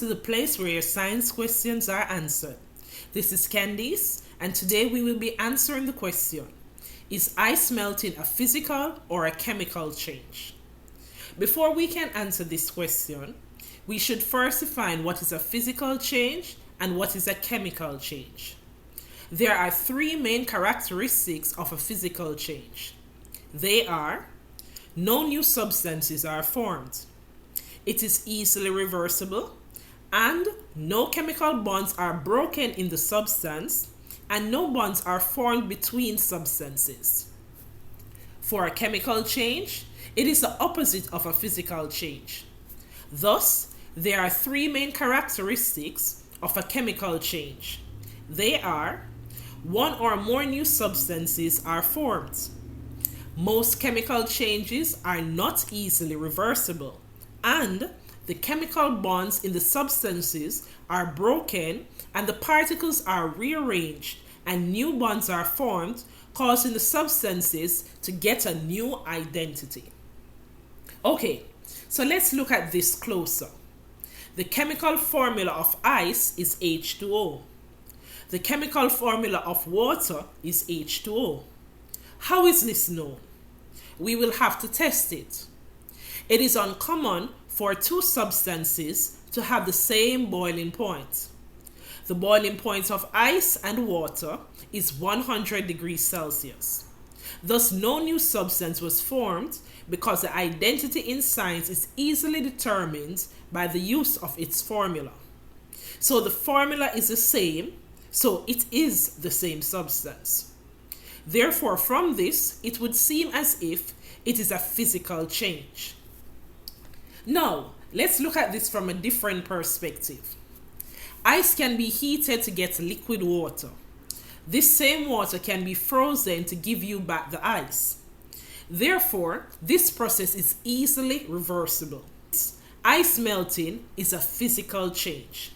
to the place where your science questions are answered. This is Candice, and today we will be answering the question: is ice melting a physical or a chemical change? Before we can answer this question, we should first define what is a physical change and what is a chemical change. There are three main characteristics of a physical change. They are: no new substances are formed, it is easily reversible, and no chemical bonds are broken in the substance, and no bonds are formed between substances. For a chemical change, it is the opposite of a physical change. Thus, there are three main characteristics of a chemical change. They are: one or more new substances are formed. Most chemical changes are not easily reversible, and the chemical bonds in the substances are broken and the particles are rearranged and new bonds are formed, causing the substances to get a new identity. Okay, so let's look at this closer. The chemical formula of ice is H2O. The chemical formula of water is H2O. How is this known? We will have to test it. It is uncommon for two substances to have the same boiling point. The boiling point of ice and water is 100 degrees Celsius. Thus, no new substance was formed because the identity in science is easily determined by the use of its formula. So the formula is the same, so it is the same substance. Therefore, from this, it would seem as if it is a physical change. Now, let's look at this from a different perspective. Ice can be heated to get liquid water. This same water can be frozen to give you back the ice. Therefore, this process is easily reversible. Ice melting is a physical change.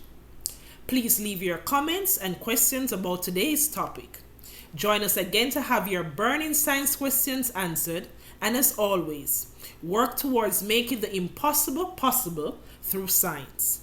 Please leave your comments and questions about today's topic. Join us again to have your burning science questions answered, and as always, work towards making the impossible possible through science.